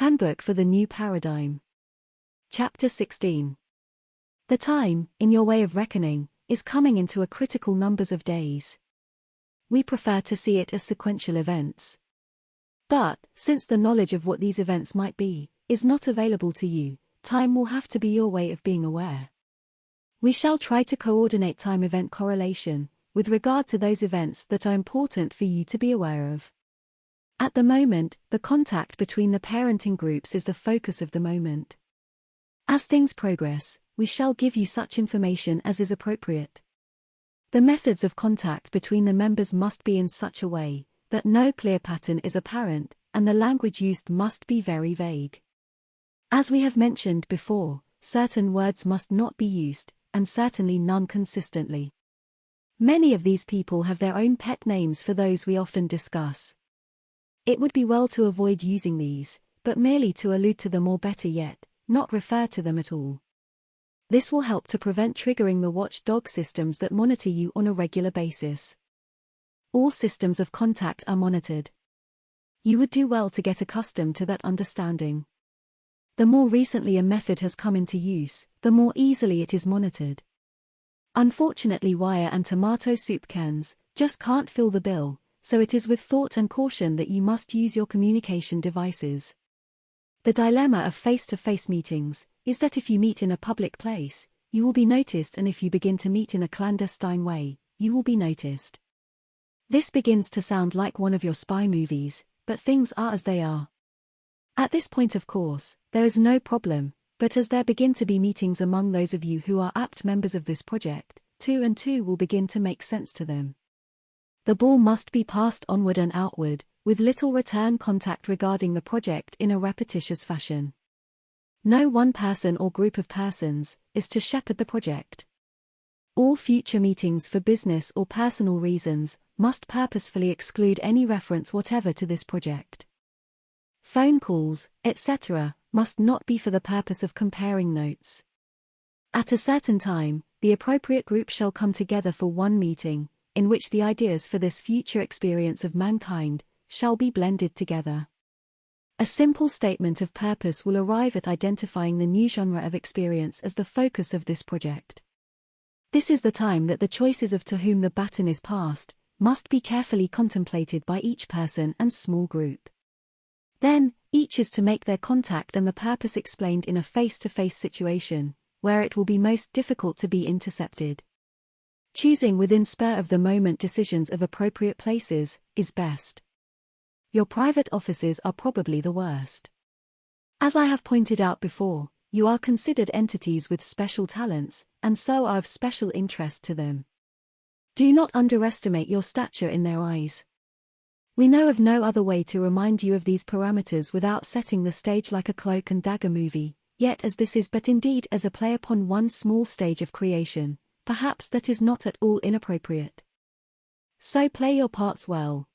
Handbook for the New Paradigm. Chapter 16. The time, in your way of reckoning, is coming into a critical numbers of days. We prefer to see it as sequential events. But, since the knowledge of what these events might be, is not available to you, time will have to be your way of being aware. We shall try to coordinate time-event correlation, with regard to those events that are important for you to be aware of. At the moment, the contact between the parenting groups is the focus of the moment. As things progress, we shall give you such information as is appropriate. The methods of contact between the members must be in such a way that no clear pattern is apparent, and the language used must be very vague. As we have mentioned before, certain words must not be used, and certainly none consistently. Many of these people have their own pet names for those we often discuss. It would be well to avoid using these, but merely to allude to them, or better yet, not refer to them at all. This will help to prevent triggering the watchdog systems that monitor you on a regular basis. All systems of contact are monitored. You would do well to get accustomed to that understanding. The more recently a method has come into use, the more easily it is monitored. Unfortunately, wire and tomato soup cans just can't fill the bill, so it is with thought and caution that you must use your communication devices. The dilemma of face-to-face meetings is that if you meet in a public place, you will be noticed, and if you begin to meet in a clandestine way, you will be noticed. This begins to sound like one of your spy movies, but things are as they are. At this point, of course, there is no problem, but as there begin to be meetings among those of you who are apt members of this project, 2 and 2 will begin to make sense to them. The ball must be passed onward and outward, with little return contact regarding the project in a repetitious fashion. No one person or group of persons is to shepherd the project. All future meetings for business or personal reasons must purposefully exclude any reference whatever to this project. Phone calls, etc., must not be for the purpose of comparing notes. At a certain time, the appropriate group shall come together for one meeting, in which the ideas for this future experience of mankind shall be blended together. A simple statement of purpose will arrive at identifying the new genre of experience as the focus of this project. This is the time that the choices of to whom the baton is passed must be carefully contemplated by each person and small group. Then, each is to make their contact and the purpose explained in a face-to-face situation, where it will be most difficult to be intercepted. Choosing within spur-of-the-moment decisions of appropriate places is best. Your private offices are probably the worst. As I have pointed out before, you are considered entities with special talents, and so are of special interest to them. Do not underestimate your stature in their eyes. We know of no other way to remind you of these parameters without setting the stage like a cloak and dagger movie, yet as this is but indeed as a play upon one small stage of creation, perhaps that is not at all inappropriate. So play your parts well.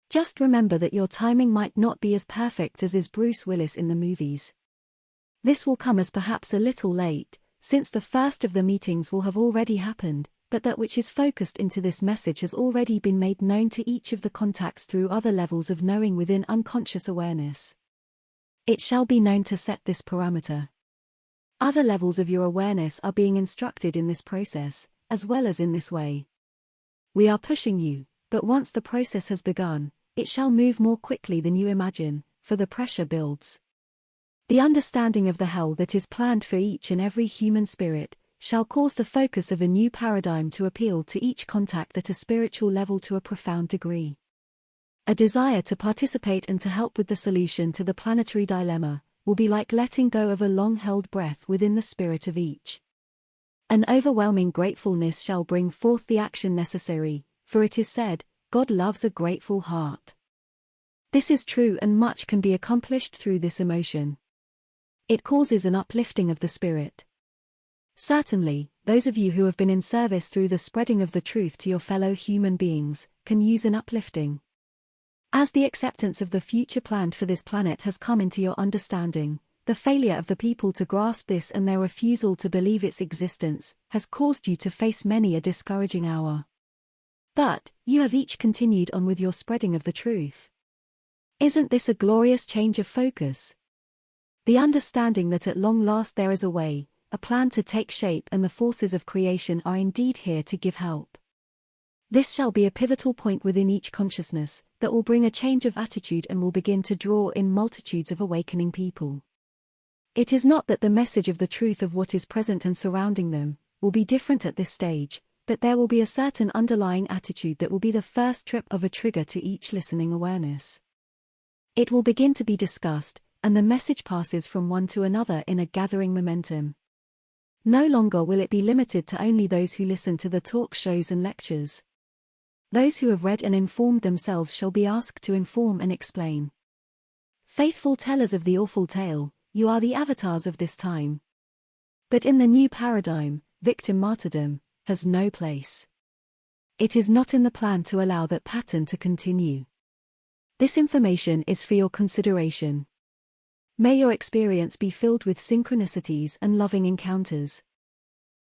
Just remember that your timing might not be as perfect as is Bruce Willis in the movies. This will come as perhaps a little late, since the first of the meetings will have already happened, but that which is focused into this message has already been made known to each of the contacts through other levels of knowing within unconscious awareness. It shall be known to set this parameter. Other levels of your awareness are being instructed in this process, as well as in this way. We are pushing you, but once the process has begun, it shall move more quickly than you imagine, for the pressure builds. The understanding of the hell that is planned for each and every human spirit shall cause the focus of a new paradigm to appeal to each contact at a spiritual level to a profound degree. A desire to participate and to help with the solution to the planetary dilemma will be like letting go of a long-held breath within the spirit of each. An overwhelming gratefulness shall bring forth the action necessary, for it is said, God loves a grateful heart. This is true, and much can be accomplished through this emotion. It causes an uplifting of the spirit. Certainly, those of you who have been in service through the spreading of the truth to your fellow human beings can use an uplifting. As the acceptance of the future planned for this planet has come into your understanding, the failure of the people to grasp this and their refusal to believe its existence has caused you to face many a discouraging hour. But, you have each continued on with your spreading of the truth. Isn't this a glorious change of focus? The understanding that at long last there is a way, a plan to take shape, and the forces of creation are indeed here to give help. This shall be a pivotal point within each consciousness, that will bring a change of attitude and will begin to draw in multitudes of awakening people. It is not that the message of the truth of what is present and surrounding them will be different at this stage, but there will be a certain underlying attitude that will be the first trip of a trigger to each listening awareness. It will begin to be discussed, and the message passes from one to another in a gathering momentum. No longer will it be limited to only those who listen to the talk shows and lectures. Those who have read and informed themselves shall be asked to inform and explain. Faithful tellers of the awful tale, you are the avatars of this time. But in the new paradigm, victim martyrdom has no place. It is not in the plan to allow that pattern to continue. This information is for your consideration. May your experience be filled with synchronicities and loving encounters.